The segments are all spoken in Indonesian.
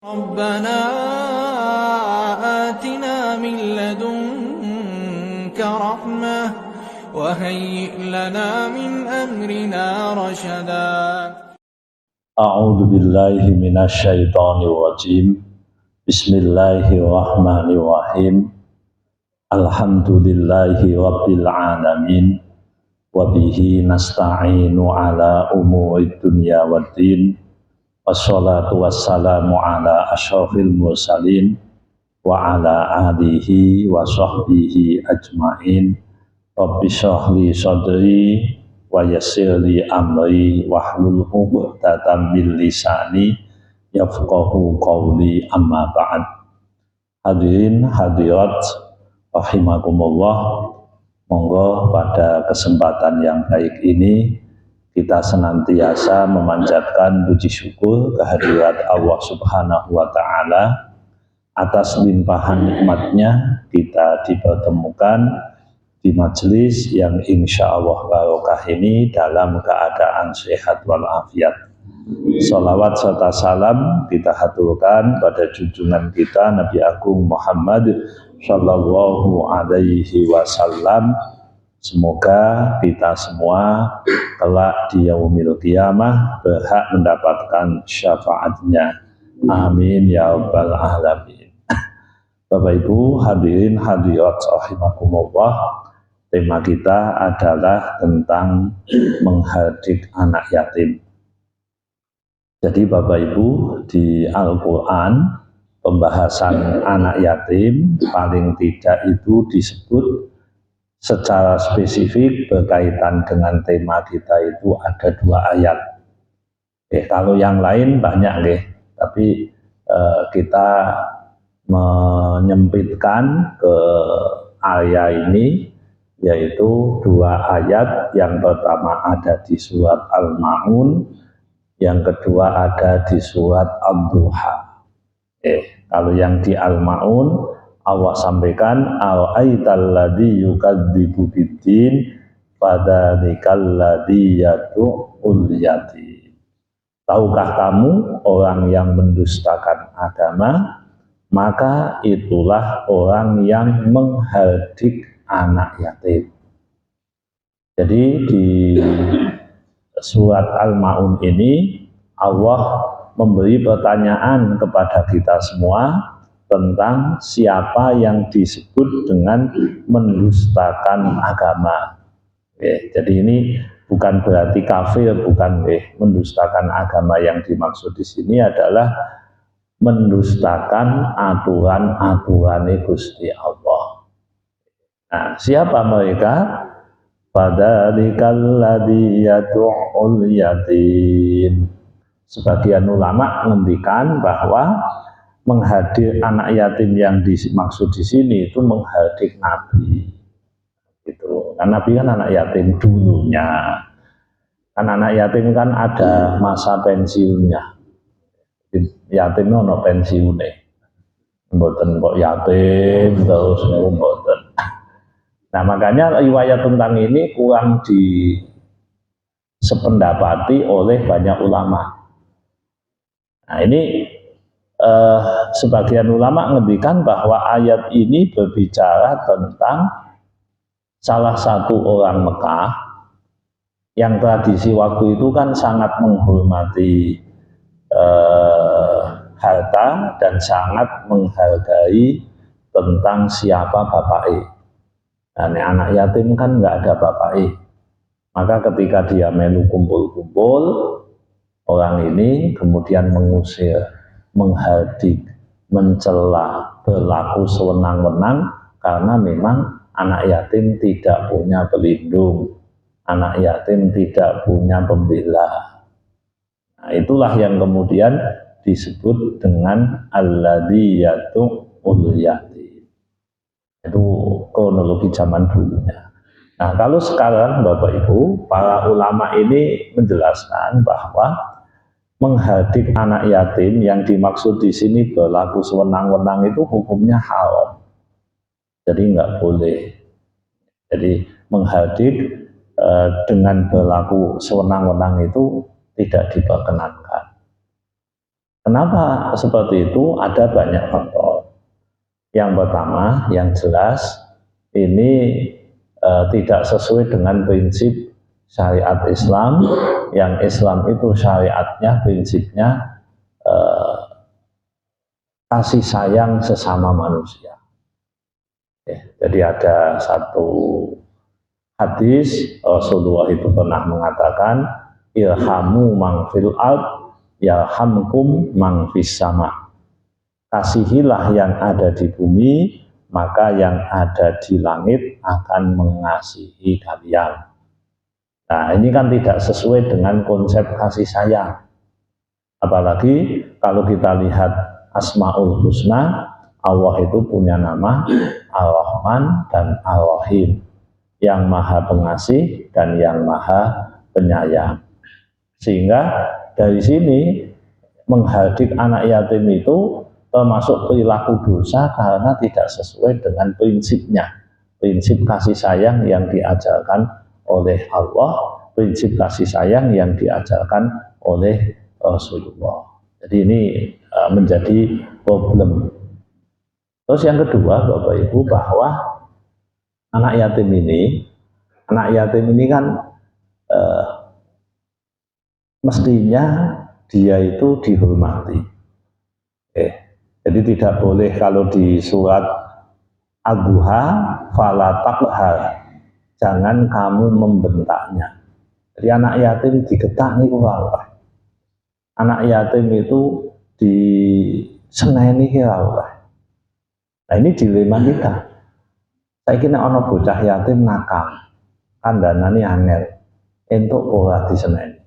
ربنا آتنا من لدنك رحمة وهيئ لنا من أمرنا رشدا. أعوذ بالله من الشيطان الرجيم. بسم الله الرحمن الرحيم. الحمد لله رب العالمين وبه نستعين على أمور الدنيا والدين. Wassalatu wassalamu ala asyrafil mursalin wa ala alihi wa sahbihi ajma'in. Rabbi shrah li sadri wa yassir li amri wahlul 'uqdatam min lisani yafqahu qawli, amma ba'd. Hadirin hadirat rahimakumullah, monggo pada kesempatan yang baik ini kita senantiasa memanjatkan puji syukur kehadirat Allah Subhanahu wa Ta'ala atas limpahan nikmatnya kita dipertemukan di majelis yang insya Allah barokah ini dalam keadaan sehat walafiat. Salawat serta salam kita haturkan pada junjungan kita Nabi Agung Muhammad Sallallahu Alaihi Wasallam. Semoga kita semua kelak di yaumil qiyamah berhak mendapatkan syafaatnya. Amin ya rabbal alamin. Bapak Ibu hadirin hadirat rahimakumullah, tema kita adalah tentang menghardik anak yatim. Jadi Bapak Ibu, di Al-Quran pembahasan anak yatim paling tidak itu disebut secara spesifik berkaitan dengan tema kita itu ada 2 ayat. Kalau yang lain banyak tapi kita menyempitkan ke area ini, yaitu 2 ayat. Yang pertama ada di surat Al-Ma'un, yang kedua ada di surat Ad-Duha. Kalau yang di Al-Ma'un Allah sampaikan, al-aital ladzi yukadzibu biddin fadzalikal ladzi yad'ul yatim. Tahukah kamu orang yang mendustakan agama, maka itulah orang yang menghardik anak yatim. Jadi di surat Al-Ma'un ini Allah memberi pertanyaan kepada kita semua tentang siapa yang disebut dengan mendustakan agama. Jadi ini bukan berarti kafir, bukan. Mendustakan agama yang dimaksud di sini adalah mendustakan aturan-aturan Gusti Allah. Nah, siapa mereka? Fadzalikal ladzi yad'ul yatim. Sebagian ulama menghentikan bahwa menghadir anak yatim yang dimaksud di sini itu menghadir Nabi. Gitu. Karena Nabi kan anak yatim dulunya. Kan anak yatim kan ada masa pensiunnya. Yatim itu ada pensiunnya. Mboten kok yatim terus mboten. Nah, makanya riwayat tentang ini kurang disependapati oleh banyak ulama. Nah, ini sebagian ulama menghentikan bahwa ayat ini berbicara tentang salah satu orang Mekah yang tradisi waktu itu kan sangat menghormati harta dan sangat menghargai tentang siapa bapaknya. Dan anak yatim kan nggak ada bapaknya, maka ketika dia melu kumpul-kumpul, orang ini kemudian mengusir, menghardik, mencela, berlaku sewenang-wenang karena memang anak yatim tidak punya pelindung, anak yatim tidak punya pembela. Nah, itulah yang kemudian disebut dengan alladzi yad'ul yatim. Itu kronologi zaman dulunya. Nah, kalau sekarang Bapak Ibu, para ulama ini menjelaskan bahwa menghardik anak yatim yang dimaksud di sini berlaku sewenang-wenang itu hukumnya haram. Jadi nggak boleh. Jadi menghardik dengan berlaku sewenang-wenang itu tidak diperkenankan. Kenapa seperti itu? Ada banyak faktor. Yang pertama, yang jelas ini tidak sesuai dengan prinsip syariat Islam. Yang Islam itu syariatnya, prinsipnya kasih sayang sesama manusia. Jadi ada satu hadis Rasulullah itu pernah mengatakan, irhamu man fil ard yarhamkum man fis sama. Kasihilah yang ada di bumi, maka yang ada di langit akan mengasihi kalian. Nah, ini kan tidak sesuai dengan konsep kasih sayang. Apalagi kalau kita lihat Asmaul Husna, Allah itu punya nama Ar-Rahman dan Ar-Rahim, yang maha pengasih dan yang maha penyayang. Sehingga dari sini menghardik anak yatim itu termasuk perilaku dosa karena tidak sesuai dengan prinsipnya, prinsip kasih sayang yang diajarkan oleh Allah, prinsip kasih sayang yang diajarkan oleh Rasulullah. Jadi ini menjadi problem. Terus yang kedua, Bapak Ibu, bahwa anak yatim ini kan mestinya dia itu dihormati. Jadi tidak boleh kalau di surat Ad-Duha, fala taqhar, jangan kamu membentaknya. Jadi anak yatim digetak niku wae. Anak yatim itu diseneni wae. Nah ini dilema kita. Saya kira ana bocah yatim nakal, kandhanane angel, entuk ora diseneni.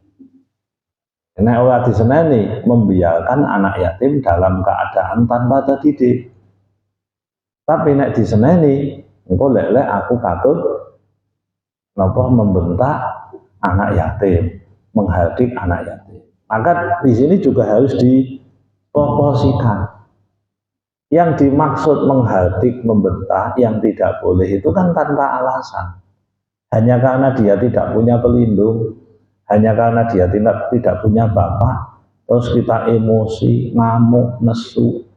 Nek ora diseneni, membiarkan anak yatim dalam keadaan tanpa terdidik. Tapi nek diseneni, engko lek aku patut napa membentak anak yatim, menghardik anak yatim. Maka di sini juga harus diproporsikan. Yang dimaksud menghardik, membentak, yang tidak boleh itu kan tanpa alasan. Hanya karena dia tidak punya pelindung, hanya karena dia tidak punya bapak, terus kita emosi, ngamuk, nesu,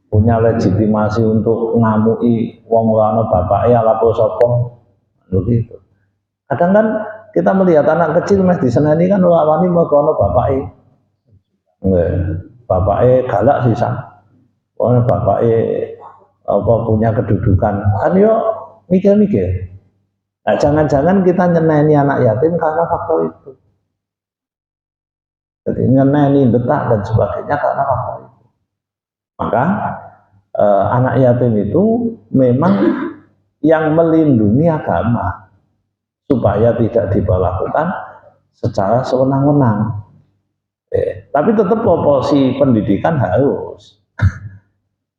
punya legitimasi untuk ngamui wong ora bapake ala sapa. Begitu. Kadang kan kita melihat anak kecil meh diseneni kan ora wani mergo ana bapake. Nggih, bapake galak sisan. Orang bapaknya punya kedudukan, kan yo mikir-mikir. Nah, jangan-jangan kita nyeneni anak yatim karena faktor itu. Jadi nyeneni, betak dan sebagainya karena faktor itu. Maka anak yatim itu memang yang melindungi agama supaya tidak diperlakukan secara sewenang-wenang. Tapi tetap proporsi pendidikan harus.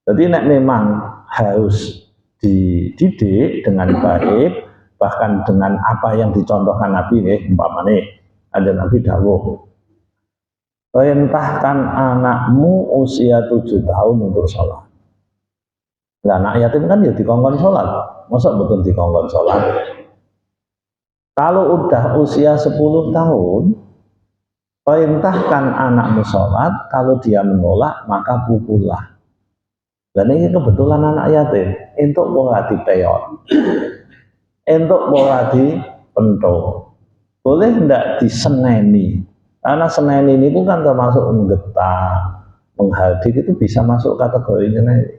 Jadi nek memang harus dididik dengan baik, bahkan dengan apa yang dicontohkan Nabi, umpamane ada Nabi dawuh, perintahkan anakmu usia 7 tahun untuk sholat. Nah, anak yatim kan ya dikongkon sholat, masa betul dikongkon sholat? Kalau udah usia 10 tahun, perintahkan anakmu sholat, kalau dia menolak maka pukullah. Dan ini kebetulan anak yatim, entuk ora dipeot, entuk ora dipentol, boleh ndak diseneni, karena seneni ini kan termasuk menggetar, menghardik, itu bisa masuk kategori seneni.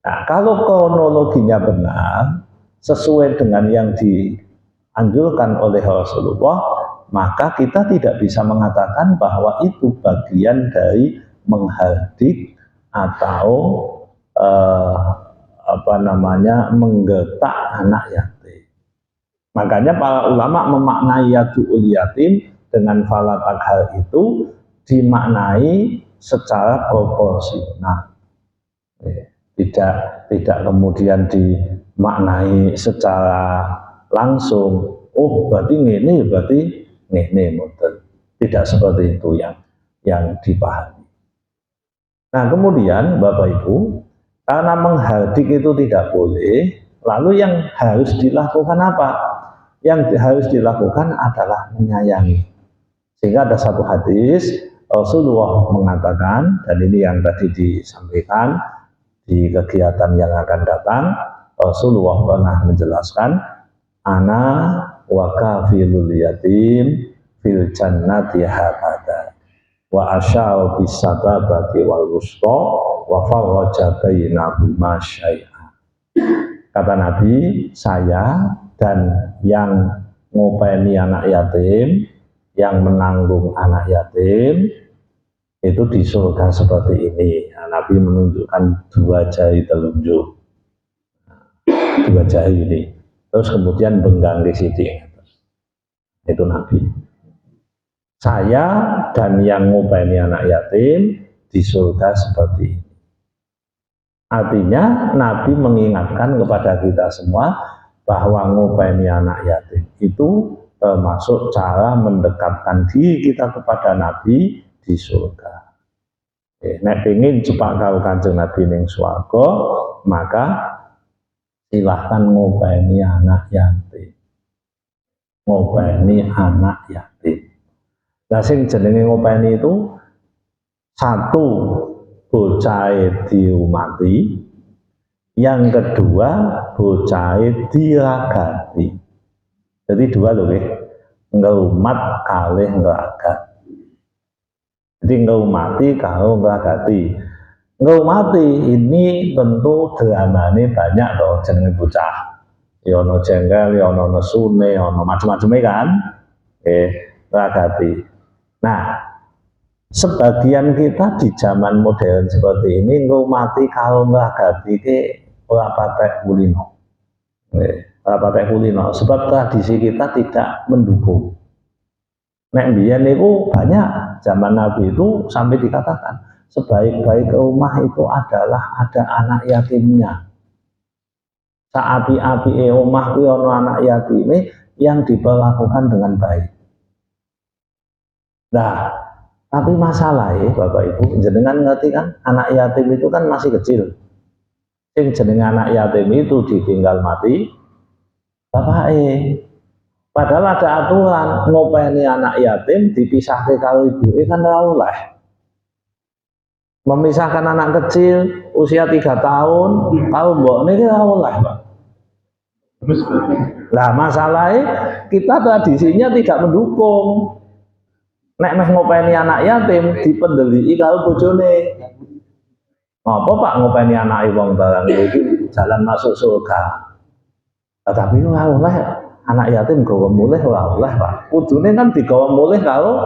Nah, kalau kronologinya benar, sesuai dengan yang dianjurkan oleh Rasulullah, maka kita tidak bisa mengatakan bahwa itu bagian dari menghardik atau menggetak anak yatim. Makanya para ulama memaknai yadu'ul yatim dengan fala takhar itu dimaknai secara proporsional. Tidak kemudian dimaknai secara langsung. Oh, berarti ini model. Tidak seperti itu yang dipahami. Nah, kemudian Bapak Ibu, karena menghardik itu tidak boleh, lalu yang harus dilakukan apa? Yang harus dilakukan adalah menyayangi. Sehingga ada satu hadis, Rasulullah mengatakan, dan ini yang tadi disampaikan di kegiatan yang akan datang, Rasulullah pernah menjelaskan, ana wa kafilul yatim fil jannati hakada wa asya'u bis sababati wal wusta wa farraja bainahuma syai'a. Kata Nabi, saya dan yang ngopeni anak yatim, yang menanggung anak yatim itu di surga seperti ini. Nah, Nabi menunjukkan dua jari telunjuk, dua jari ini, terus kemudian benggang di sini. Itu Nabi. Saya dan yang ngopeni anak yatim di surga seperti ini. Artinya Nabi mengingatkan kepada kita semua bahwa ngopeni anak yatim itu termasuk cara mendekatkan diri kita kepada Nabi di surga. Nek pengin cepat karo Kanjeng Nabi ning swarga, maka silahkan ngopeni anak yatim. Ngopeni anak yatim. Lah sing jenenge ngopeni itu satu, bocah diumati, yang kedua bocah diragati. Jadi dua loh ngeumat kalih ngeragat. Jadi ngumati kalau ngeragati. Ngumati ini tentu dramane banyak toh jenenge bocah. Ya ono jengkel, ya ono nesune, ono macam-macam kan. Ngeragati. Nah, sebagian kita di zaman modern seperti ini ngumati kalau ngeragati ki ora patek kulino. Ora patek kulino sebab tradisi kita tidak mendukung. Nek mbiyen niku banyak zaman Nabi itu sampai dikatakan sebaik-baik rumah itu adalah ada anak yatimnya. Saapi-api omah kuwi ana anak yatim yang diperlakukan dengan baik. Nah, tapi masalahnya Bapak Ibu, jenengan ngerti kan anak yatim itu kan masih kecil. Sing jenenge anak yatim itu ditinggal mati bapake. Padahal ada aturan ngopeni anak yatim dipisahke karo ibuke kan ora oleh. Memisahkan anak kecil usia 3 tahun karo mbokne ki ora oleh, Pak. Lah masalahnya kita tradisinya tidak mendukung. Nek meh ngopeni anak yatim dipendeliki karo bojone. Apa Pak ngopeni anake wong barang iki jalan masuk surga. Tapi ora oleh. Anak yatim gawa mulih ora oleh, Pak. Kudune kan digawa mulih karo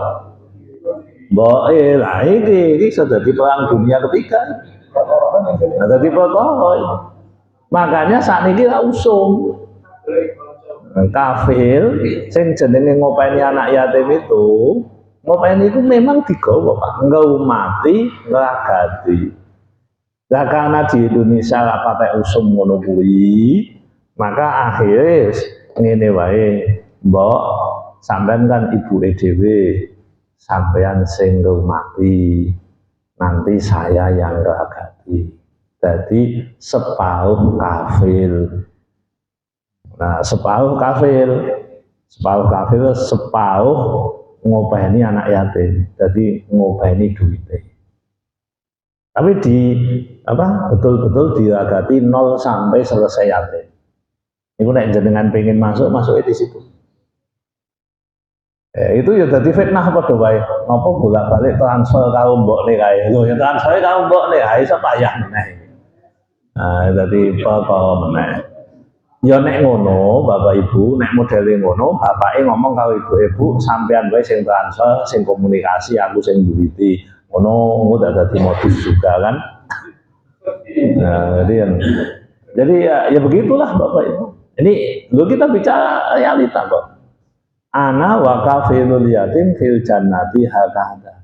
mboke. Lah iki iso dadi perang dunia ketiga. Nah, dadi perkara. Makanya saat ini ra usum. Kafil sing jenenge ngopeni anak yatim itu, ngopeni itu memang digawa, Pak. Ngumati, ngragati. Lah karena di Indonesia ra patek usum ngono kuwi, maka akhirnya ngene wae, mbok sampean kan ibuke dhewe, sampean sing ngumati, nanti saya yang ngragati. Jadi separuh kafil. Nah, separuh kafil, separuh ngopeni anak yatim. Jadi ngopeni duitnya. Tapi betul-betul diragati 0 sampai selesai yatim. Iku nek jenengan pengen masuk di situ. Itu ya dadi fitnah padha wae. Napa bolak-balik transfer karo mbokne kae. Lho ya transfer karo mbokne, ha iso payah meneh. Nah, dadi perkara meneh. Ya nek ngono, Bapak Ibu, nek modele ngono, bapake ngomong karo ibu-ibu, sampean wae sing transfer, sing komunikasi, aku sing duwiti. Ngono dadi modus juga kan. Nah, jadi ya begitulah Bapak Ibu. Ini lu kita bicara realita kok. Ana wa kafilul yatim fil jannati hakada.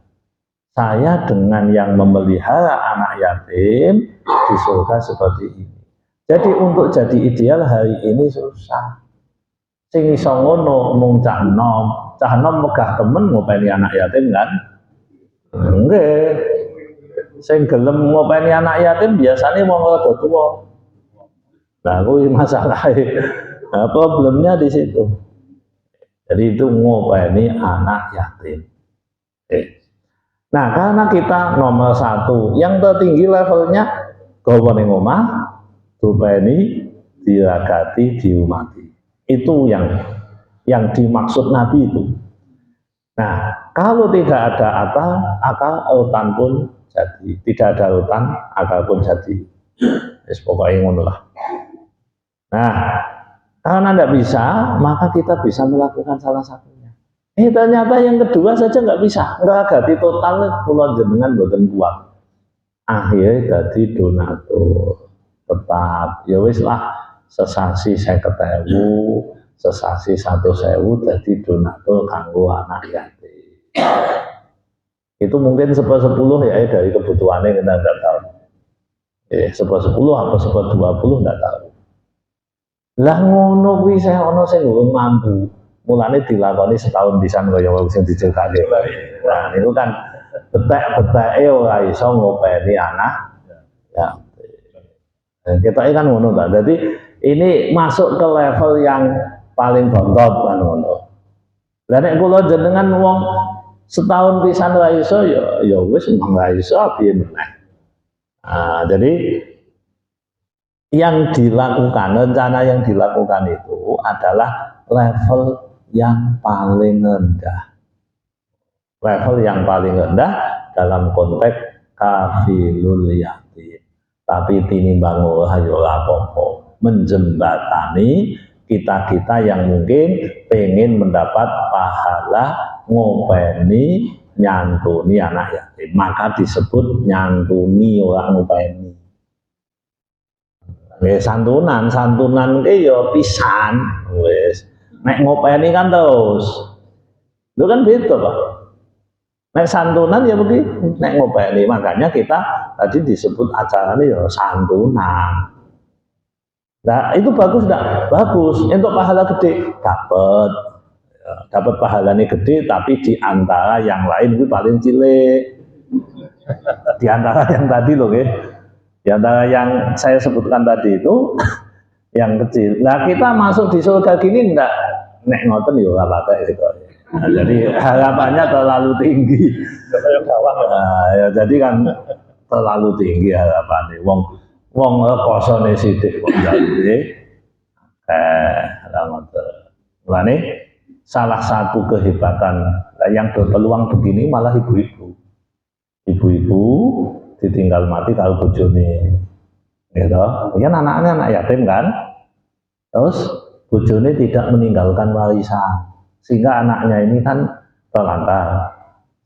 Saya dengan yang memelihara anak yatim di surga seperti ini. Jadi untuk jadi ideal hari ini susah. Sing iso ngono mung cah nom megah temen ngopeni anak yatim kan? Nggih. Sing gelem ngopeni anak yatim biasanya wong rada tuwa. Nah, kuwi masalahnya. Nah, problemnya di situ. Jadi itu ngopeni anak yatim. Nah, karena kita nomor satu, yang tertinggi levelnya gawa ning omah, dopeni, diragati, diumati. Itu yang dimaksud Nabi itu. Nah, kalau tidak ada akal utan pun jadi. Tidak ada utan, akal pun jadi. Wis pokoknya ngono lah. Nah, karena tidak bisa, maka kita bisa melakukan salah satunya. Ternyata yang kedua saja nggak bisa. Ngeragati total kula jenengan boten kuat. Akhirnya jadi donatur. Tetap ya wis lah, sesasi 50.000, sesasi 100.000 jadi donatur kanggo anak yatim. Itu mungkin 10 ya dari kebutuhannya kita nggak tahu. 10 apa 20 nggak tahu. Lah ngono kuwi saya ono sing urung mampu. Mulane dilakoni setahun pisan kaya wong sing diceritake wae. Nah, niku kan betek-beteke ora iso ngopeni anak. Ya. Dan kita kan ngono ta. Jadi ini masuk ke level yang paling bontot kan ngono. Lah nek kula jenengan wong setahun pisan ora iso ya wis ora iso piye meneh. Nah, jadi yang dilakukan, rencana yang dilakukan itu adalah level yang paling rendah. Level yang paling rendah dalam konteks kafilul yatim. Tapi tinimbang ora yo lapopo menjembatani kita-kita yang mungkin pengen mendapat pahala ngopeni nyantuni anak yatim. Maka disebut nyantuni orang ngopeni. Santunan ke yo pisan wis. Nek ngopeni kan terus. Lu kan beda, Pak. Nek santunan ya begitu, nek ngopeni. Makanya kita tadi disebut acaranya ya santunan. Nah, itu bagus enggak? Bagus. Untuk pahala gede dapat. Ya, dapat pahalanya gede tapi di antara yang lain itu paling cilik. Di antara yang tadi loh, di antara yang saya sebutkan tadi itu yang kecil. Nah, kita masuk di surga gini enggak nek ngoten ya ora patek gitu. Nah, jadi harapannya terlalu tinggi. Nah, ya, jadi kan terlalu tinggi harapannya. Wong kosone sithik kok jadi ngoten. Salah satu kehebatan yang berpeluang begini malah ibu-ibu. Ibu-ibu ditinggal mati kalau bojone. Gitu. Kan anaknya anak yatim kan. Terus bojone tidak meninggalkan warisan. Sehingga anaknya ini kan terlantar.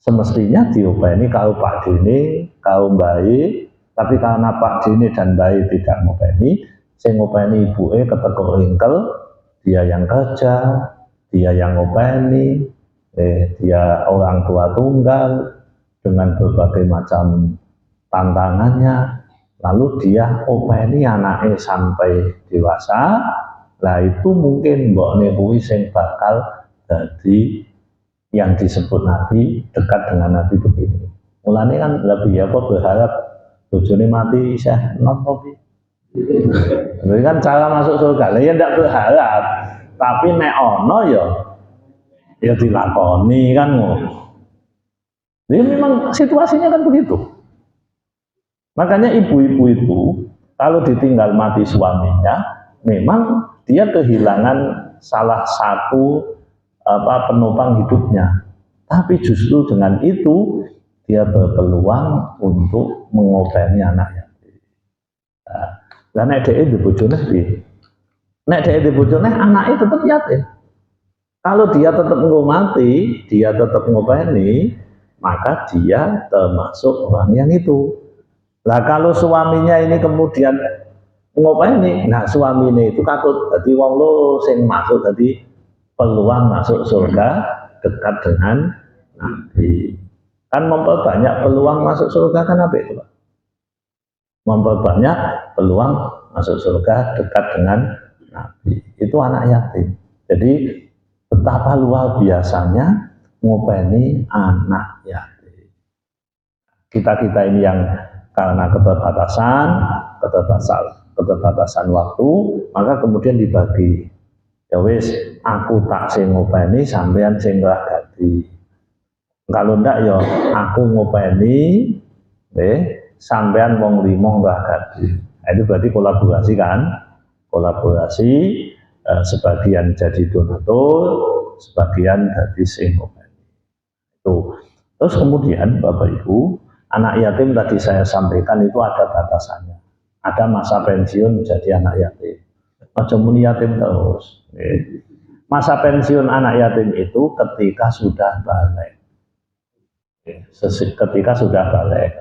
Semestinya diopeni kalau Pak Dini, kalau Bayi, tapi karena Pak Dini dan Bayi tidak ngopeni, sing ngopeni ibuke ketekuk ringkel, dia yang kerja, dia yang ngopeni, dia orang tua tunggal dengan berbagai macam tantangannya, lalu dia openi anaknya sampai dewasa. Lah itu mungkin mbokne kuwi sing bakal jadi yang disebut Nabi dekat dengan Nabi begini. Mulane kan lebih apa berharap bojone mati saya nopo. Jadi kan cara masuk surga. Lah ya ndak berharap, tapi nek ono ya dilakoni kan ngono. Jadi memang situasinya kan begitu. Makanya ibu-ibu itu kalau ditinggal mati suaminya, memang dia kehilangan salah satu penopang hidupnya. Tapi justru dengan itu dia berpeluang untuk mengopeni anak yatim. Lah nek dhek di bojone piye? Nek dhek di bojone anaknya tetap yatim. Kalau dia tetap ngomati, dia tetap ngopeni, maka dia termasuk orang yang itu. Lah kalau suaminya ini kemudian ngopeni, nah suaminya itu katut dadi wong lo sing masuk dadi peluang masuk surga dekat dengan Nabi. Kan memperbanyak peluang masuk surga kan apa itu, Pak? Memperbanyak peluang masuk surga dekat dengan Nabi. Itu anak yatim. Jadi betapa luar biasanya ngopeni anak yatim. Kita ini yang karena keterbatasan waktu, maka kemudian dibagi. Ya wis, aku tak sing ngopeni, sampean sing ngragati. Kalau ndak ya aku ngopeni sampean wong limo enggak gadi. Nah, itu berarti kolaborasi kan? Kolaborasi, sebagian jadi donatur, sebagian jadi sing ngopeni. Itu. Terus kemudian Bapak Ibu, anak yatim tadi saya sampaikan itu ada batasannya. Ada masa pensiun jadi anak yatim. Macam muni yatim terus. Masa pensiun anak yatim itu ketika sudah balik. Ketika sudah balik.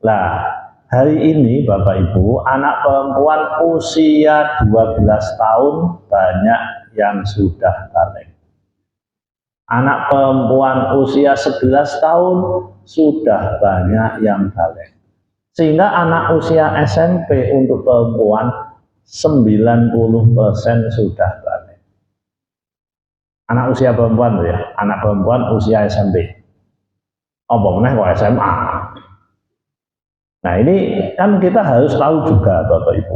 Nah, hari ini Bapak Ibu, anak perempuan usia 12 tahun banyak yang sudah balik. Anak perempuan usia 11 tahun sudah banyak yang balik. Sehingga anak usia SMP untuk perempuan 90% sudah balik. Anak usia perempuan ya, anak perempuan usia SMP. Apa meneh kok SMA. Nah ini kan kita harus tahu juga Bapak Ibu.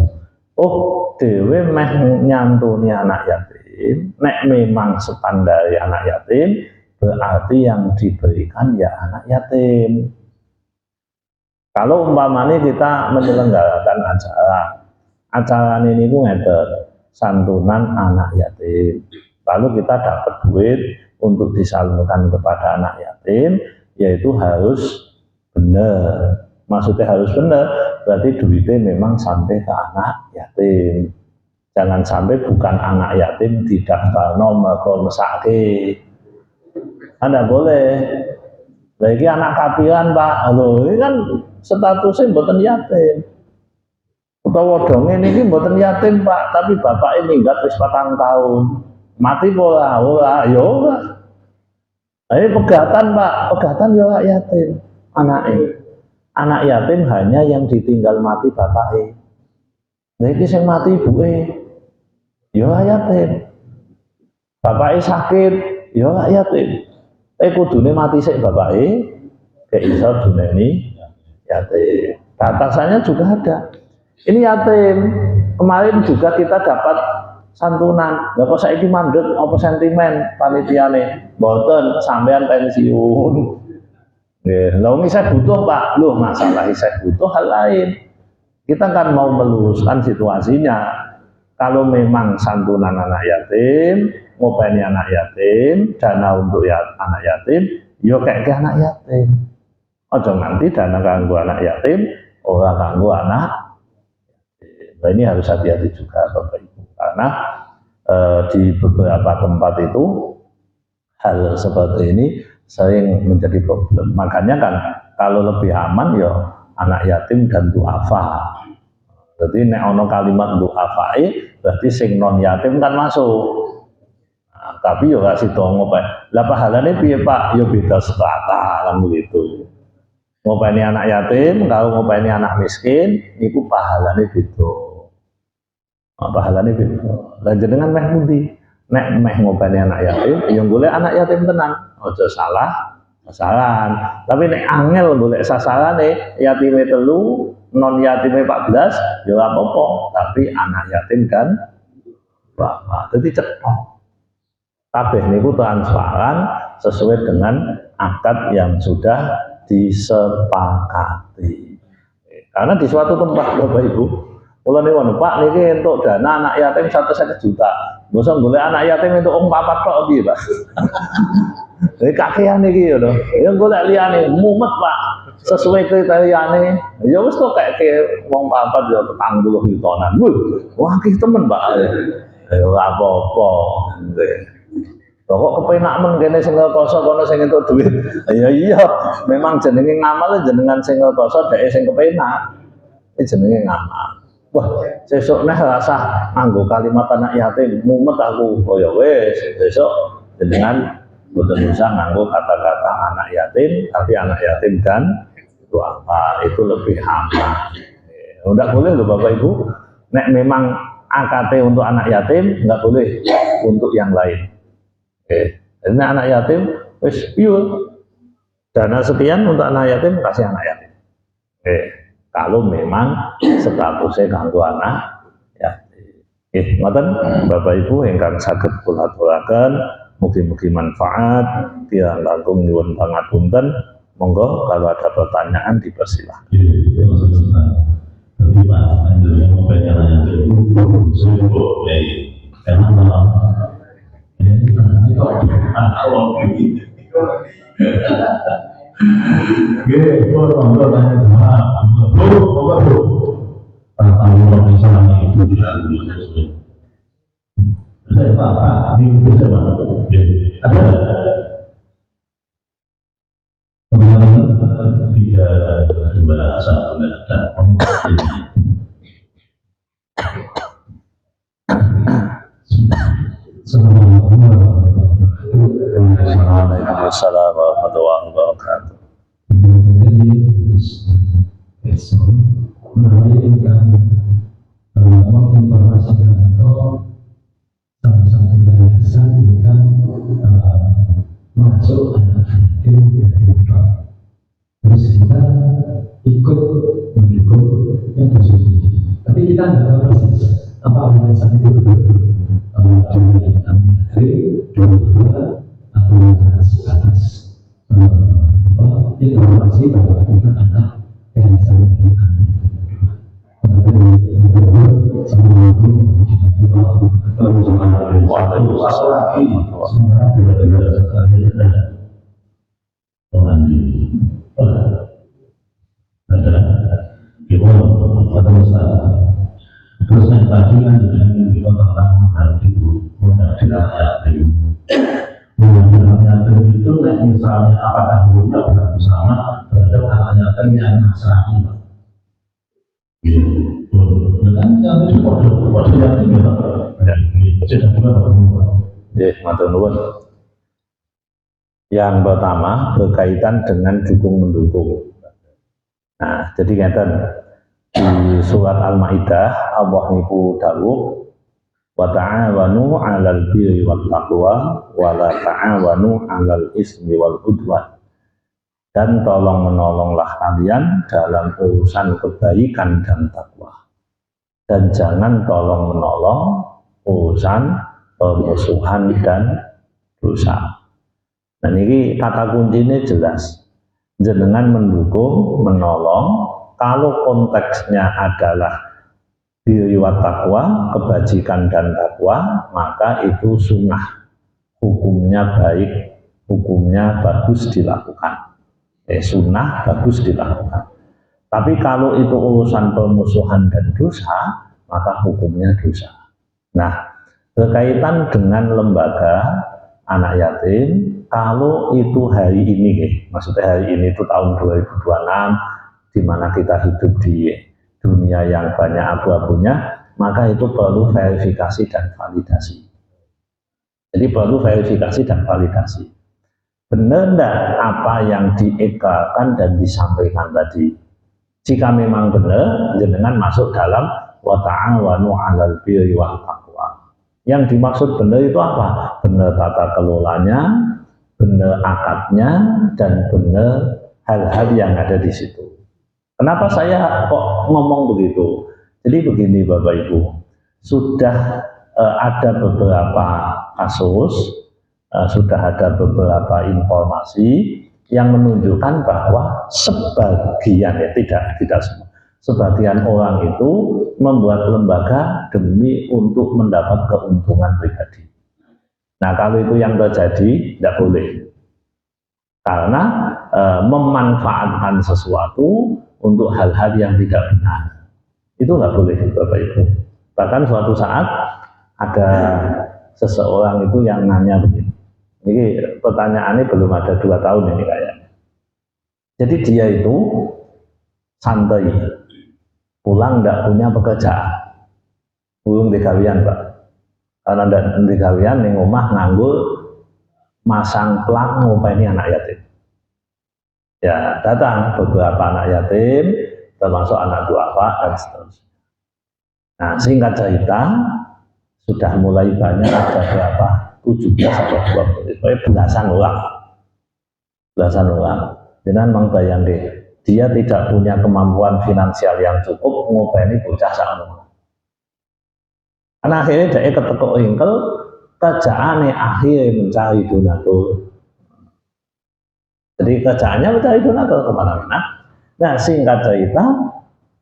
Oh, dewe meh nyantuni anak yatim, nek memang standar anak yatim, berarti yang diberikan ya anak yatim. Kalau umpamanya kita menyelenggarakan acara ini ku ngeten, santunan anak yatim. Lalu kita dapat duit untuk disalurkan kepada anak yatim, yaitu harus benar. Maksudnya harus benar, berarti duitnya memang sampai ke anak yatim. Jangan sampai bukan anak yatim didaftar nomor mesake. Anda boleh. Lagi anak kapiran Pak, loh ini kan statusnya mboten yatim. Utawa dongeng ini mboten yatim Pak, tapi bapak ini minggat wis 4 tahun. Mati ora, ya ora. Ini pegatan Pak, pegatan ya yatim. Anak yatim hanya yang ditinggal mati bapaknya. Nah ini yang mati ibuke, ya yatim. Bapaknya sakit, ya yatim. Kudune mati sik bapaknya, kayak iso duneni yatim. Batasannya juga ada. Ini yatim. Kemarin juga kita dapat santunan. Lah kok saiki mandek apa sentimen panitiane? Mboten, sampean pensiun. Nggih, lha saya butuh, Pak. Loh, masalah saya butuh hal lain. Kita kan mau meluruskan situasinya. Kalau memang santunan anak yatim, ngopeni anak yatim, dana untuk anak yatim, yo kayak anak yatim. Ojo nanti dana kanggo anak yatim, ora kanggo anak. Nah, ini harus hati-hati juga Bapak Ibu, karena di beberapa tempat itu hal seperti ini sering menjadi problem. Makanya kan kalau lebih aman ya anak yatim dan duafa. Jadi nek ono kalimat duafae berarti sing non yatim kan masuk. Nah, tapi yo gak sida ngopo. Lah pahalane piye Pak? Yo beda strata kan begitu. Ngopeni anak yatim kalau ngopeni anak miskin itu pahalane beda. Nah, pahalane beda. Lah jenengan meh pundi? Nek meh ngopeni anak yatim, yang golek anak yatim tenan. Ojo salah sasaran. Tapi nek angel golek sasarane yatime 3, non yatime 14, ya apa-apa. Tapi anak yatim kan bapak. Jadi cetok. Kabeh niku transparan sesuai dengan akad yang sudah disepakati. Karena di suatu tempat Bapak Ibu, kula niku Pak niki entuk dana anak yatim 150 juta. Mosok golek anak yatim entuk 4 tok piye, Pak? Jadi kakean iki ya lho. Ya golek liyane mumet, Pak. Sesuai kriteriane. Ya wis kok kayak wong 4 ya 40 jutaan. Wah, akeh temen, Pak. Ya ora apa-apa. Kok kepenak men kene sing ngekoso kono sing entuk duit. Ya iya, memang jenenge ngamal jenengan sing ngekoso dhek sing kepenak. Iki jenenge ngamal. Wah, sesuk neh rasa nganggo kalimat anak yatim mumet aku. Oh ya wis, besok jenengan mboten usah nganggo kata-kata anak yatim, tapi anak yatim dan duafa itu lebih aman. Enggak boleh loh Bapak Ibu. Nek memang AKT untuk anak yatim, enggak boleh untuk yang lain. Jadi anak yatim wis pure dana sekian untuk anak yatim kasih anak yatim. Kalau memang statusnya kanggo anak yatim. Ngoten Bapak Ibu ingkang saged kula aturaken Mugi-mugi manfaat. Kirang langkung nyuwun pangapunten. Monggo kalau ada pertanyaan dipersilahkan. Tapi Pak, yang mau pengen dulu, sibuk karena malam ini kok kalau begitu. Gue nonton tanya sama bro, kalau misalnya itu tidak bisa. Saya Pak, ini bisa ada tidak bahasa dan Assalamualaikum warahmatullahi wabarakatuh. menginformasikan atau salah satu yayasan yang masuk anak yatim dari Pak. Terus kita ikut mendukung yang tersebut. Tapi kita nggak tahu persis apa yayasan itu betul-betul jumlah yang dari dua atau atas informasi bahwa kita anak yayasan ini. Terus yang tadi kan kita tentang hal itu itu misalnya apakah gurunya bukan bersama terhadap anak yatim yang nasrani. Yang pertama berkaitan dengan dukung-mendukung. Nah, jadi ngeten di surat Al-Maidah Allah niku dawuh wa ta'awanu 'alal birri wat taqwa wa la ta'awanu 'alal ismi wal udwan. Dan tolong menolonglah kalian dalam urusan kebaikan dan takwa. Dan jangan tolong menolong urusan permusuhan dan dosa. Nah ini kata kuncinya jelas. Jenengan mendukung, menolong. Kalau konteksnya adalah birri wat taqwa, kebajikan dan takwa, maka itu sunnah. Hukumnya baik, hukumnya bagus dilakukan. Sunnah bagus dilakukan. Tapi kalau itu urusan permusuhan dan dosa, maka hukumnya dosa. Nah, berkaitan dengan lembaga anak yatim, kalau itu hari ini, maksudnya hari ini itu tahun 2026, di mana kita hidup di dunia yang banyak abu-abunya, maka itu perlu verifikasi dan validasi. Jadi perlu verifikasi dan validasi. Benar enggak apa yang diedarkan dan disampaikan tadi? Jika memang benar, jenengan masuk dalam wa ta'awanu 'alal birri wat taqwa. Yang dimaksud benar itu apa? Benar tata kelolanya, benar akadnya, dan benar hal-hal yang ada di situ. Kenapa saya kok ngomong begitu? Jadi begini Bapak Ibu, sudah ada beberapa kasus, sudah ada beberapa informasi yang menunjukkan bahwa sebagian, ya tidak semua, sebagian orang itu membuat lembaga demi untuk mendapat keuntungan pribadi. Nah kalau itu yang terjadi, tidak boleh. Karena memanfaatkan sesuatu untuk hal-hal yang tidak benar, itu nggak boleh Bapak Ibu. Bahkan suatu saat ada seseorang itu yang nanya begini, ini pertanyaannya belum ada 2 tahun ini kayaknya. Jadi dia itu santai, pulang nggak punya pekerjaan, burung digawian Pak, karena nggak digawian ning omah nganggur masang plang ngopeni anak yatim. Ya datang beberapa anak yatim, termasuk anak duafa dan seterusnya. Nah singkat cerita, sudah mulai banyak, ada berapa? 17 atau 20, belasan orang. Jangan membayangkan dia tidak punya kemampuan finansial yang cukup ngopeni bocah sakmono. Karena akhirnya dia ketekuk ingkel, kerjaannya akhirnya mencari donatur. Jadi kerjaannya mencari donatur kemana-mana. Nah singkat cerita,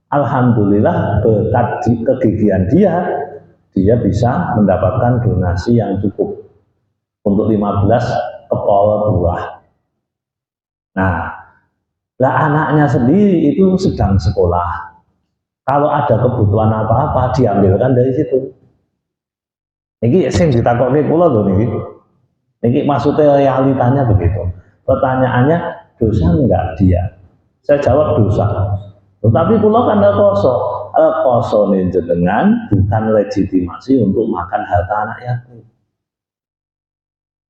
alhamdulillah berkat kegigihan dia bisa mendapatkan donasi yang cukup untuk 15 kepala buah. Nah, lah anaknya sendiri itu sedang sekolah. Kalau ada kebutuhan apa-apa diambilkan dari situ. Niki sing ditakokke kula lho niki. Niki maksudnya realitanya begitu. Pertanyaannya dosa enggak dia? Saya jawab dosa. Tetapi kula kan koso nih jenengan bukan legitimasi untuk makan harta anak yatim.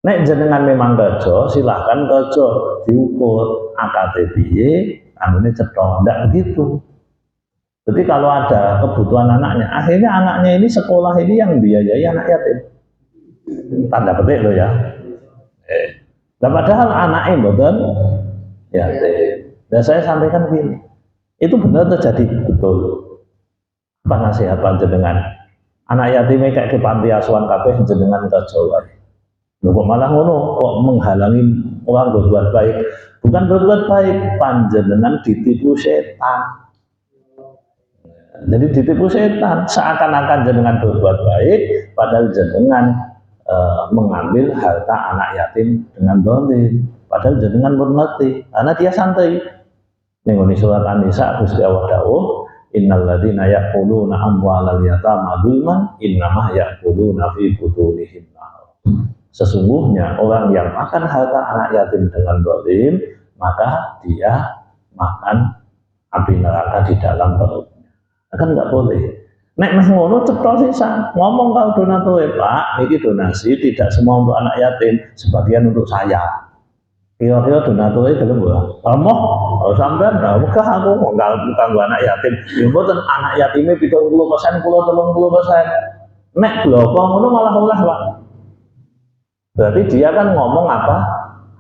Nek jenengan memang kerja, silahkan kerja diukur AKT piye, anune cetha, ndak begitu. Jadi kalau ada kebutuhan anaknya, akhirnya anaknya ini sekolah ini yang biayai anak yatim. Tanda petik loh ya. Nah, padahal anaknya mboten yatim. Dan saya sampaikan begini, itu benar terjadi betul. Apa nasihat panjenengan? Anak yatimnya kayak di panti asuhan kabeh jenengan kerja wae. Loh kok malah ngono, kok menghalangi orang berbuat baik? Bukan berbuat baik, panjenengan ditipu setan. Jadi ditipu setan, seakan-akan jenengan berbuat baik, padahal jenengan mengambil harta anak yatim dengan dolim. Padahal jenengan mengerti, karena dia santai. Ning surat An-Nisa Gusti Allah dawuh, innal ladzina ya'kuluna amwalal yatama dzulman innama ya'kuluna fi butunihim nar. Sesungguhnya orang yang makan harta anak yatim dengan dolim, maka dia makan api neraka di dalam perutnya. Kan nggak boleh. Nek meh ngono cetha sisan. Ngomong kalau donatur, Pak, niki donasi tidak semua untuk anak yatim, sebagian untuk saya. Kira-kira donatur itu gelem ora? Amoh, sampean muga aku enggak kanggo anak yatim. Ya mboten anak yatime 70%, kula 30%. Nek bloko ngono malah oleh, Pak. Berarti dia kan ngomong apa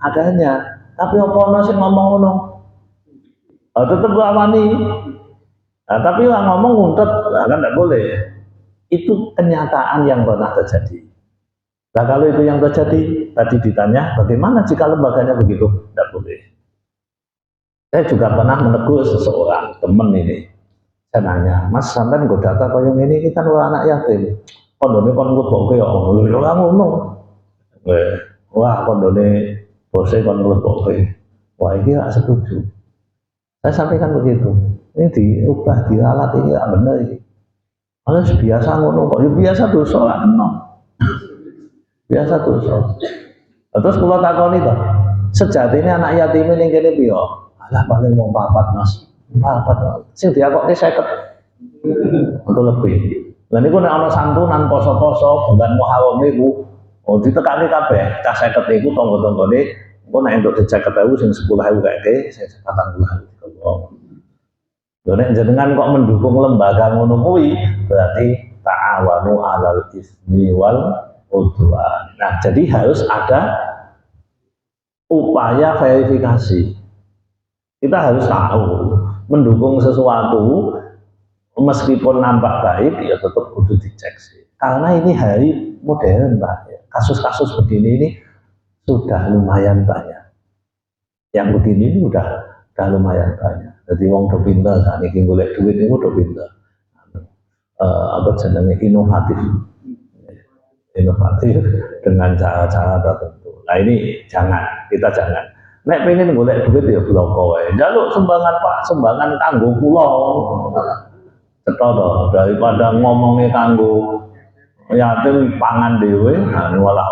adanya. Tapi apa ono sing ngomong ngono? Tetep wani. Nah, tapi orang ngomong ngumpet, kan tidak boleh. Itu kenyataan yang pernah terjadi. Nah kalau itu yang terjadi, tadi ditanya bagaimana jika lembaganya begitu? Tidak boleh. Saya juga pernah menegur seseorang, teman ini. Saya nanya, Mas sampean nggo data kaya ngene iki kan ora anak yatim. Kondone kon ngebokke ya ora ngono. Wah kondone bose kon ngebokke. Wah iki gak setuju. Saya sampaikan begitu. Ini diubah, diralat ini gak benar ini. Harus biasa ngono kok, ya biasa dosa lah kena. Biasa dosa. Terus kalau takoni to, sejatinya anak yatim ini kene piye? Alah paling wong papat Mas. Papat. Sing diakokke 50. Untuk lebih. Lah niku nek ana santunan poso-poso bulan Muharram niku, ditekani kabeh, cah 50 niku tangga-tanggane engko nek entuk 50.000 sing 10.000 kake, sing 40.000. Nek jenengan kok mendukung lembaga ngono kuwi, berarti ta'awanu 'alal ismi wal udwan. Nah, jadi harus ada upaya verifikasi. Kita harus tahu mendukung sesuatu meskipun nampak baik ya tetap kudu dicek sih. Karena ini hari modern, Pak. Kasus-kasus begini ini sudah lumayan banyak. Yang begini ini udah lumayan banyak. Jadi wong do pinter saat ini golek duit ini udah pinter. Apa jenenge inovatif dengan cara-cara tertentu. Nah ini kita jangan. Nek pengen golek duit ya bloko wae. Njaluk sumbangan Pak, sumbangan kanggo kula. Cetha to daripada ngomongnya kanggo yatim pangan dhewe, nah walah.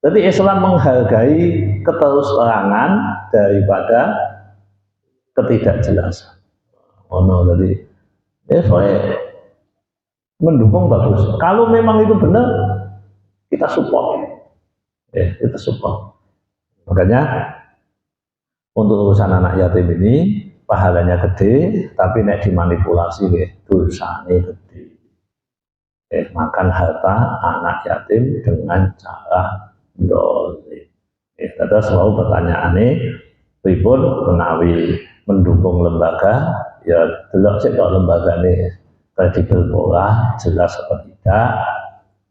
Jadi Islam menghargai keterus-terangan daripada ketidakjelasan. Jadi mendukung bagus. Kalau memang itu benar, kita support. Kita support. Makanya untuk urusan anak yatim ini pahalanya gede, tapi nek dimanipulasi dosane gede. Makan harta anak yatim dengan cara dolim. Terus mau pertanyaannya, pripun menawi mendukung lembaga, ya delok sik kok lembaga ini kredibel ora, jelas apa tidak.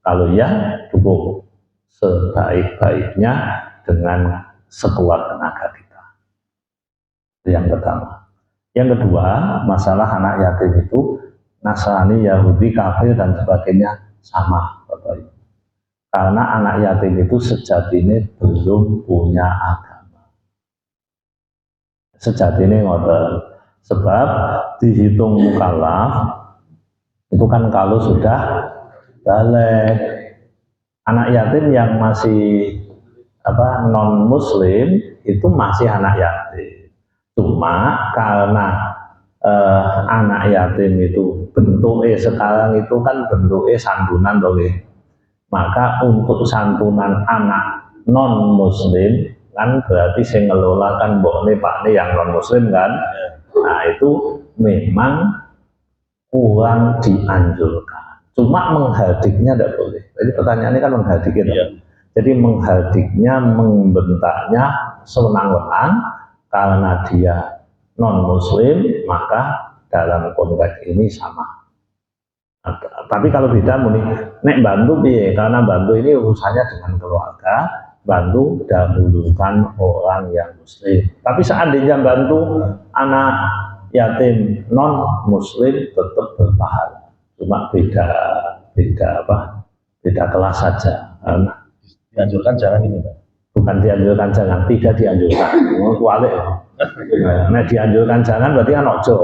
Kalau ya, dukung sebaik-baiknya dengan sekuat tenaga kita. Itu yang pertama. Yang kedua, masalah anak yatim itu Nasrani, Yahudi, kafir dan sebagainya sama, Bapak Ibu. Karena anak yatim itu sejatinya belum punya agama. Sejatinya ngoten. Sebab dihitung mukallaf itu kan kalau sudah balik. Anak yatim yang masih non muslim itu masih anak yatim. Cuma karena anak yatim itu bentuknya sekarang itu kan bentuknya santunan loh. Maka untuk santunan anak non muslim kan berarti saya ngelola kan mbokne pakne yang non muslim kan. Nah itu memang kurang dianjurkan. Cuma menghadiknya tidak boleh. Jadi pertanyaannya kan menghadik gitu. Iya. Jadi menghadiknya, membentaknya sewenang-wenang karena dia non muslim, maka dalam konteks ini sama. Tapi kalau beda muni nek bantu piye? Karena bantu ini urusannya dengan keluarga, bantu dahulukan orang yang muslim. Tapi seandainya bantu anak yatim non muslim tetap berpahala. Cuma beda kelas saja. Dianjurkan jangan ini, Pak. Bukan dianjurkan jangan, tidak dianjurkan. Kualik. Nah, dianjurkan jangan berarti kan ojo.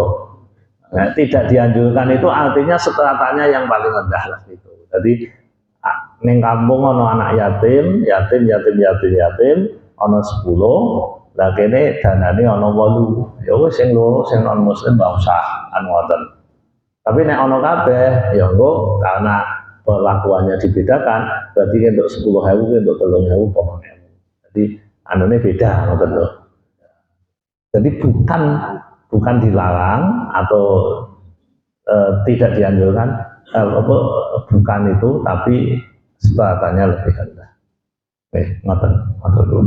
Nah, tidak dianjurkan itu artinya stratanya yang paling rendah lah itu. Jadi ning kampung ono anak yatim, ono 10, lah kene danane ono 8. Ya wis sing loro sing non muslim enggak usah ngoten. Tapi nek ono kabeh ya engko karena perlakuannya dibedakan, berarti untuk 10.000 untuk 3.000 pomone. Jadi anune beda ngoten lho. Jadi bukan dilarang atau tidak dianjurkan, bukan itu, tapi sebatannya lebih rendah. Ngoten dulu.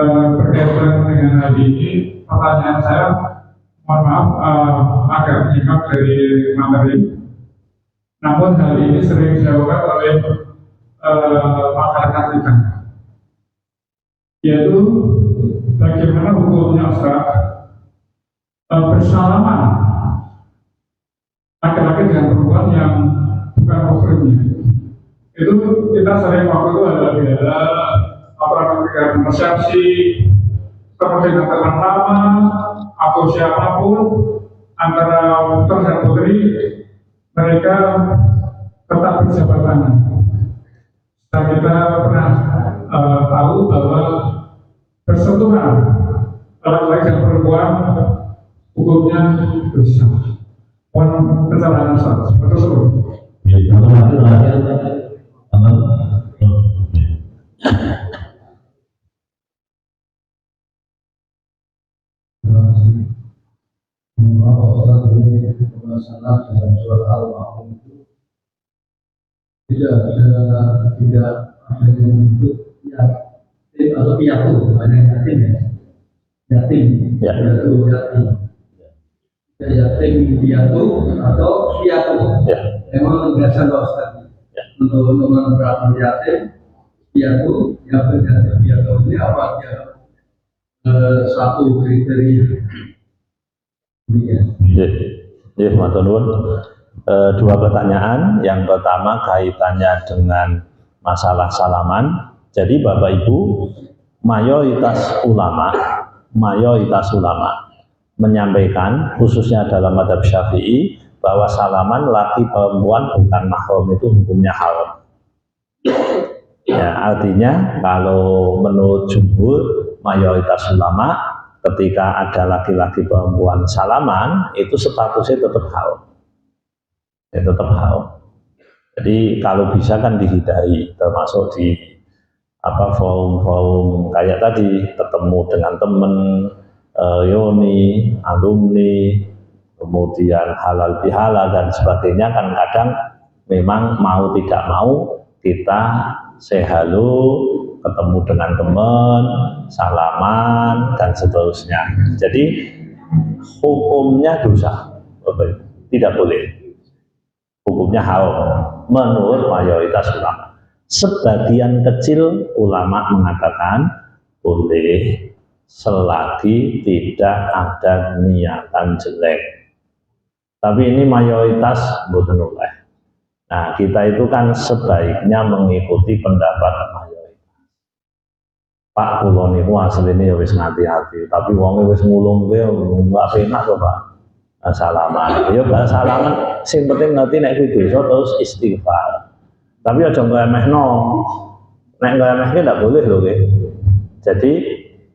Berkaitan dengan hal ini, pertanyaan saya, mohon maaf, agak menyimak dari materi. Namun hal ini sering dilakukan oleh masyarakat kita, yaitu bagaimana hukumnya Ustaz bersalaman laki-laki dengan perempuan yang bukan muslimnya. Itu kita sering waktu itu ada kegiatan resepsi, kemudian dengan lama atau siapapun antara putra dan putri, mereka tetap berjabat tangan. Dan kita pernah tahu bahwa bersentuhan laki-laki dan perempuan hukumnya bersama. Mohon pencerahan Ustaz. Betul. Ya, kalau laki-laki masalah dalam surat Al-Ma'un itu tidak ada yang menyebut yatim atau piatu, hanya yatim yatim piatu atau piatu. Memang menegaskan Pak Ustaz untuk menerapkan yatim piatu ini apa dia satu kriteria. Ya, matur nuwun. Dua pertanyaan. Yang pertama kaitannya dengan masalah salaman. Jadi Bapak Ibu, mayoritas ulama menyampaikan, khususnya dalam mazhab Syafi'i, bahwa salaman laki perempuan bukan mahram itu hukumnya haram. Ya, artinya kalau menurut jumhur mayoritas ulama, ketika ada laki-laki perempuan salaman, itu statusnya tetap haram. Ya, tetap haram. Jadi kalau bisa kan dihindari, termasuk di forum-forum kayak tadi, ketemu dengan teman, yoni, alumni, kemudian halal bihalal dan sebagainya, kan kadang memang mau tidak mau kita say hello, ketemu dengan teman, salaman dan seterusnya. Jadi hukumnya dosa, tidak boleh. Hukumnya haram menurut mayoritas ulama. Sebagian kecil ulama mengatakan boleh selagi tidak ada niatan jelek. Tapi ini mayoritas mboten oleh. Nah, kita itu kan sebaiknya mengikuti pendapat mayoritas. Pak, kula niku asline ya wis ngati-ati, tapi wonge wis ngulung kowe enggak penak kok, Pak. Salaman. Ya gak salaman, sing penting ngerti nek kuwi dosa terus istighfar. Tapi aja ngremehno. Nek ngremehke ndak boleh lho nggih. Jadi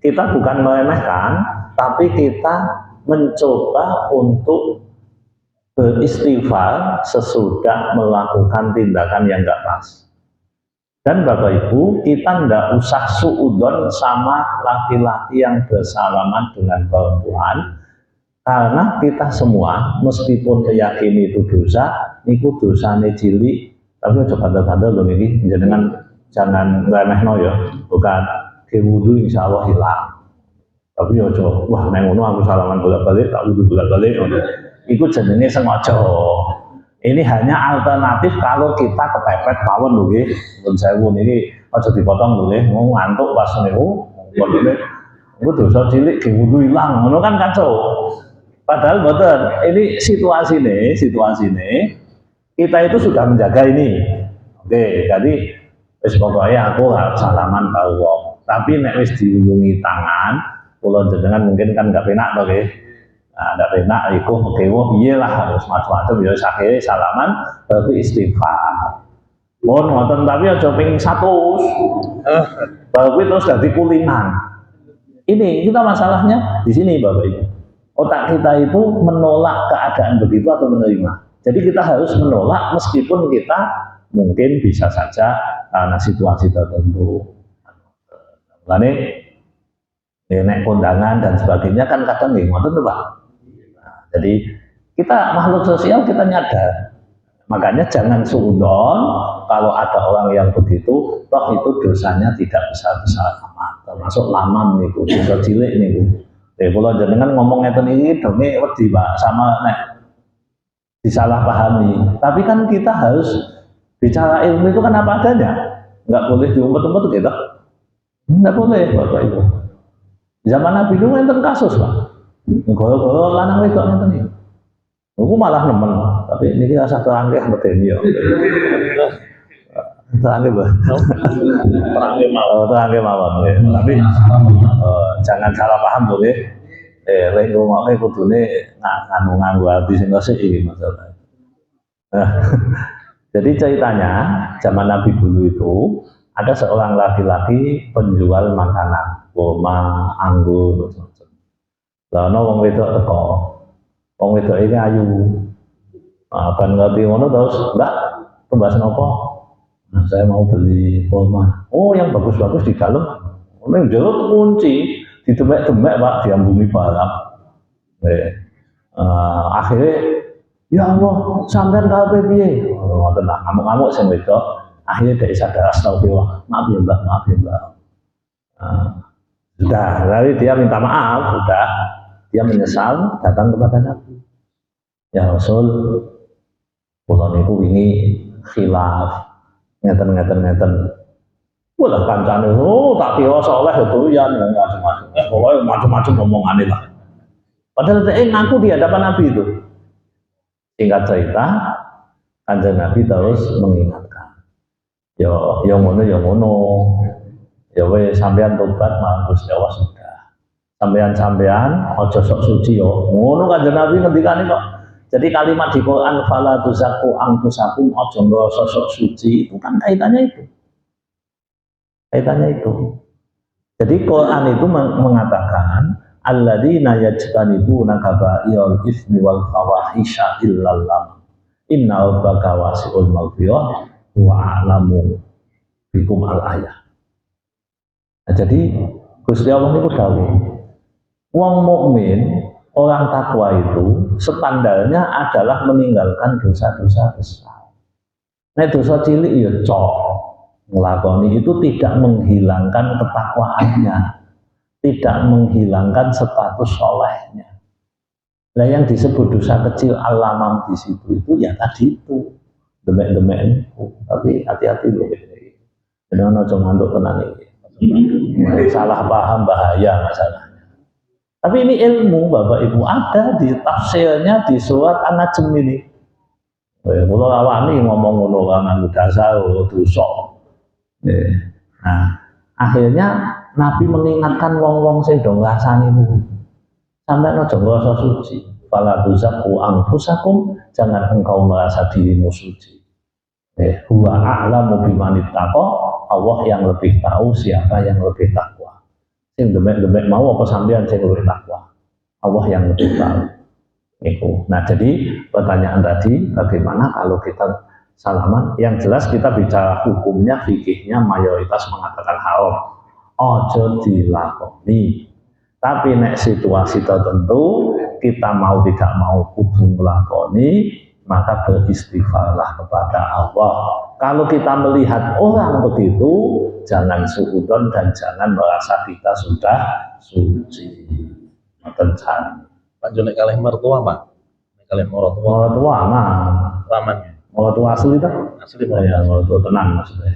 kita bukan meremehkan, tapi kita mencoba untuk beristighfar sesudah melakukan tindakan yang enggak pas. Dan Bapak Ibu, kita ndak usah suudon sama laki-laki yang bersalaman dengan perempuan, karena kita semua meskipun meyakini itu dosa, niku dosane cilik, tapi aja bandel-bandel lho niki, jangan remehno ya, bukan ke wudu insya Allah hilang. Tapi aja, wah neng ngono aku salaman bolak-balik, tak wudu bolak-balik ngono. Iku jenenge sengaja. Ini hanya alternatif kalau kita kepepet mawon lho nggih. Mun sewu niki aja dipotong lho nggih, mau ngantuk pas niku, niku dosa cilik ke wudu hilang, ngono kan kacau. Padahal betul, ini situasi nih, kita itu sudah menjaga ini. Oke, jadi wis pokoknya aku harus salaman karo wong. Tapi nek wis diulungi tangan, kula jenengan mungkin kan nggak penak toh nggih. Nah, nggak penak iku kewo piye lah harus macam-macam ya akhirnya salaman tapi istighfar. Mohon ngoten tapi aja ping 100. Baru terus dadi kulinan. Ini kita masalahnya di sini Bapak Ibu. Otak kita itu menolak keadaan begitu atau menerima. Jadi kita harus menolak meskipun kita mungkin bisa saja karena situasi tertentu. Lalu nenek kondangan dan sebagainya kan kadang nggih ngoten Pak. Nah, jadi kita makhluk sosial kita nyadar. Makanya jangan suudzon kalau ada orang yang begitu, toh itu dosanya tidak besar-besar amat. Termasuk lamam niku, dosa cilik niku. Kalau jenengan ngomong ngeten iki dene wedi Pak sama nek disalahpahami. Tapi kan kita harus bicara ilmu itu kan apa adanya. Enggak boleh diumpet-umpet gitu. Enggak boleh Bapak Ibu. Zaman Nabi dulu enten kasus Pak. Goro-goro lanang wedok ngeten iki. Aku malah nemen, tapi niki rasa terangke medeni yo. Terangke Pak. Terangke mawon. Tapi jangan salah paham tuh ya. Lek ngomongke kudune nganggo hati sing resik iki masalah. Jadi ceritanya zaman Nabi dulu itu ada seorang laki-laki penjual makanan, kurma, anggur, macam-macam. Lah wong wedok teko. Wong wedok iki ayu. Kan ngerti ngono terus, "Mbak, pembahasan apa?" Nah, saya mau beli kurma. Oh, yang bagus-bagus di dalam. Ini jero kunci, ditemek-temek Pak, diambungi barang. Akhirnya, ya Allah, sampean karepe piye? Ngoten lah, ngamuk-ngamuk sing wedok. Akhirnya dari sadar astagfirullah, maaf ya Mbak. Sudah, lalu dia minta maaf, sudah. Dia menyesal, datang kepada Nabi. Ya Rasul, kula niku wingi khilaf, ngeten. Walah kancane, tak kira saleh itu ya macam-macam. Pokoknya macam-macam ngomongane lah. Padahal ngaku di hadapan Nabi itu. Singkat cerita, Kanjeng Nabi terus mengingatkan. Yo ngono. Ya wes sampean tobat mampus ya Allah sudah. Sampean aja sok suci yo. Ngono Kanjeng Nabi ngendikane kok. Jadi kalimat di Quran fala tuzakku anfusakum aja ngrasa sok suci itu kan kaitannya itu. Jadi Quran itu mengatakan alladzina yajtanibuna kaba'irul itsmi wal fawahisha illal lam. Inna rabbaka wasi'ul maghfirah wa a'lamu bikum al-ayah. Nah, jadi Gusti Allah niku dawuh, wong mukmin, orang takwa itu standarnya adalah meninggalkan dosa-dosa besar. Nek dosa cilik ya cok. Ngelakoni itu tidak menghilangkan ketakwaannya, tidak menghilangkan status solehnya. Nah yang disebut dosa kecil alamam di situ itu ya tadi itu demek-demek itu. Tapi hati-hati loh ini. Jangan ojo ngantuk tenan ini. Salah paham bahaya masalahnya. Tapi ini ilmu Bapak Ibu ada di tafsirnya di surat An-Najm ini. Kalau awak ini ngomong ngono kan dasar dosa. Nah, akhirnya Nabi mengingatkan wong-wong sing do ngrasani niku. Sampai aja ngrasa suci. Fala tuzakku anfusakum, jangan engkau merasa dirimu suci. Huwa a'lamu bimanittaqo, Allah yang lebih tahu siapa yang lebih takwa. Sing demek-demek mau apa sampean sing lebih takwa? Allah yang lebih tahu. Itu. Nah, jadi pertanyaan tadi bagaimana kalau kita salaman? Yang jelas kita bicara hukumnya, fikihnya mayoritas mengatakan haram. Ojo dilakoni. Tapi nek situasi tertentu kita mau tidak mau kudu melakoni, maka beristighfarlah kepada Allah. Kalau kita melihat orang begitu, jangan suudzon dan jangan merasa kita sudah suci. Tencan. Pak Jonek kalih mertua Pak. Kalih mertua mah laman. Mertua asli itu? Asli ya, mertua tenan maksudnya.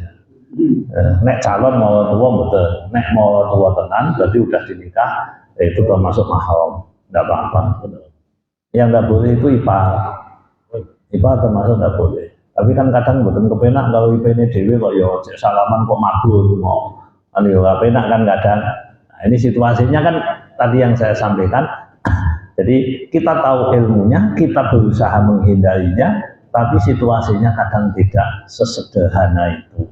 Nek calon mertua betul, nek mertua tenan berarti udah dinikah, itu termasuk mahram, tidak apa-apa. Yang tidak boleh itu IPA termasuk tidak boleh. Tapi kan kadang betul kepenak kalau IP-nya dewe kok ya salaman kok mabur mau, anu ya kepenak kan kadang. Nah, ini situasinya kan tadi yang saya sampaikan. Jadi kita tahu ilmunya, kita berusaha menghindarinya, tapi situasinya kadang tidak sesederhana itu.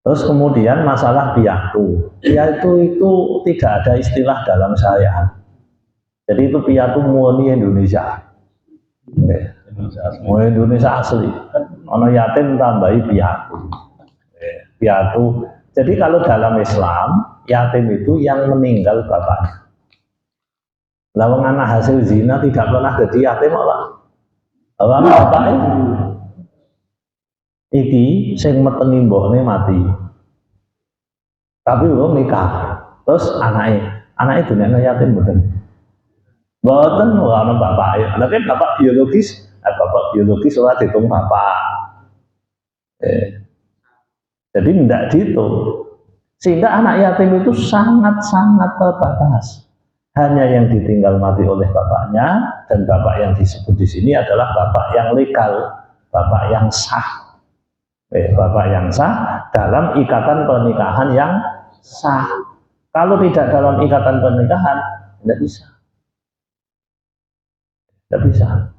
Terus kemudian masalah piatu. Piatu itu tidak ada istilah dalam syariat. Jadi itu piatu murni Indonesia. Indonesia asli. Ono yatim tambahi piatu. Piatu. Jadi kalau dalam Islam, yatim itu yang meninggal bapaknya. Lawang anak hasil zina tidak pernah jadi yatim Allah. Lawang bapaknya iki sing meteni mbokne mati. Tapi belum nikah. Terus anaknya dunia yatim mboten. Mboten ora ana bapake. Lha bapak biologis ora dihitung bapak. Jadi tidak dihitung. Sehingga anak yatim itu sangat-sangat terbatas. Hanya yang ditinggal mati oleh bapaknya, dan bapak yang disebut di sini adalah bapak yang legal, bapak yang sah. Bapak yang sah dalam ikatan pernikahan yang sah. Kalau tidak dalam ikatan pernikahan, tidak bisa. Tidak bisa.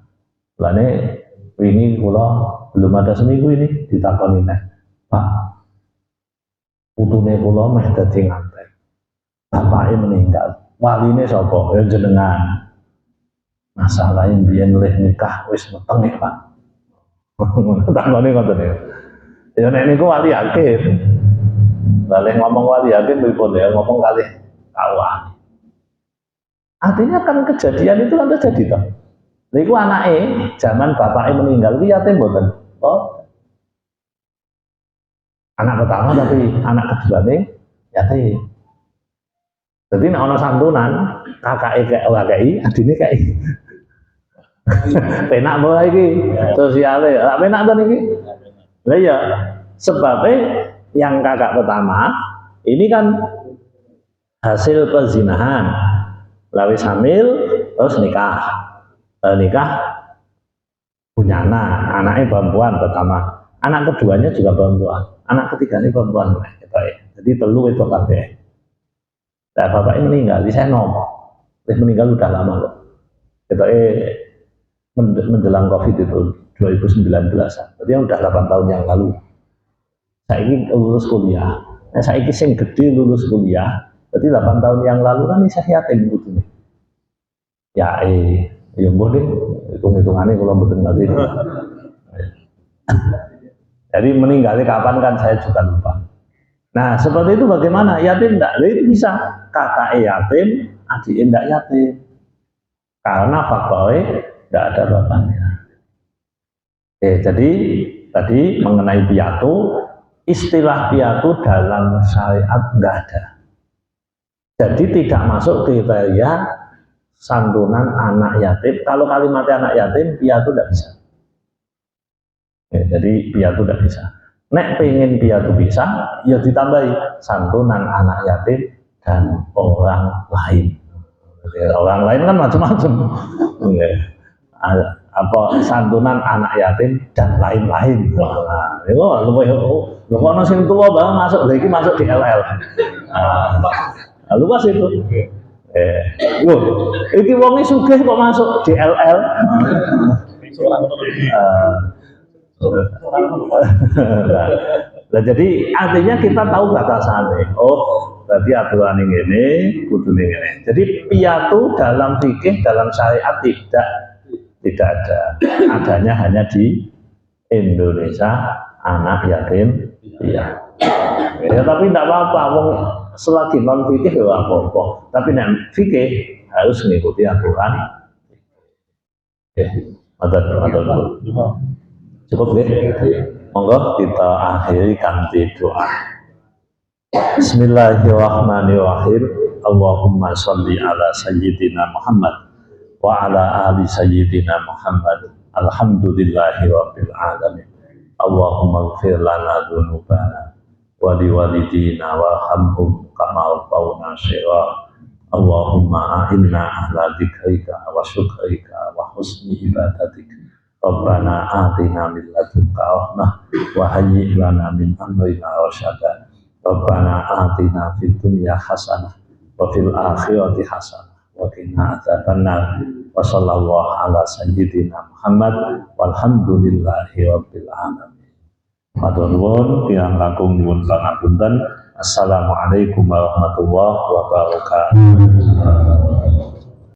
Lalu ini kalau belum ada seminggu ini ditakoni nek, Pak, putune kula meh dadi ngantek. Bapake meninggal. Waline sapa? Ya jenengan. Masalahe biyen leh nikah wis meteng Pak. Takone ngoten ya. Ya nek niku wali hakim. Lah ngomong wali hakim pripun ya ngomong kalih kawan. Artinya kan kejadian itu kan terjadi toh. Niku anake zaman bapake meninggal ku yatim mboten? Oh. Anak pertama tapi anak kedua nih yatim. Jadi nek ana santunan, kakake kek ora kei, adine kei. Penak mulai iki sosiale. Ora penak to niki? Lah ya, sebabnya yang kakak pertama ini kan hasil perzinahan. Lawis hamil terus nikah. Nikah punya anaknya perempuan pertama. Anak keduanya juga perempuan. Anak ketiganya perempuan. Jadi telu itu kabeh. Nah, bapaknya meninggal, saya ngomong, meninggal udah lama loh. Kita menjelang COVID itu 2019, berarti udah 8 tahun yang lalu. Saya ingin lulus kuliah, nah, saya ingin sing gede lulus kuliah, berarti 8 tahun yang lalu kan saya yatim gitu nih. Ya, ya boleh hitung-hitungannya kalau betul nggak itu. Jadi meninggalnya kapan kan saya juga lupa. Nah seperti itu bagaimana? Yatim enggak? Itu bisa kakak yatim, adik enggak yatim. Karena faktornya enggak ada bapaknya. Jadi tadi mengenai piatu, istilah piatu dalam syariat enggak ada. Jadi tidak masuk kriteria santunan anak yatim. Kalau kalimatnya anak yatim, piatu tidak bisa. Ya, jadi piatu tidak bisa. Nek pengen piatu bisa, ya ditambahi santunan anak yatim dan orang lain. Orang lain kan macam-macam. Apa santunan anak yatim dan lain-lain. Nah, itu lu kono sing tuwa bang masuk lagi masuk di LL. Luas itu. Iki wonge sugih kok masuk di LL. Nah, jadi artinya kita tahu batasannya. Oh, berarti aturan ini, kudu ini. Jadi piatu dalam fikih, dalam syariat tidak ada. Adanya hanya di Indonesia anak yatim piatu. Ya tapi tidak apa-apa. Selagi non fikih ya apa-apa. Tapi non fikih harus mengikuti aturan. Cukup deh. Monggo kita akhiri kanthi doa. Bismillahirrahmanirrahim. Allahumma sholli ala sayyidina Muhammad wa ala ali sayyidina Muhammad. Alhamdulillahi rabbil alamin. Allahumma ighfir lana dzunubana wa liwalidina warhamhum kama rabbawna shighara. Allahumma a'inna ala dzikrika wa syukrika wa husni ibadatika. Rabbana atina min ladunka rahmah wa hayyi' lana min amrina rasyada. Rabbana atina fid dunya hasanah wa fil akhirati hasanah wa qina adzabannar. Wa sallallahu ala sayyidina Muhammad walhamdulillahi rabbil alamin. Matur nuwun tiyang langkung nyuwun pangapunten. Assalamualaikum warahmatullahi wabarakatuh.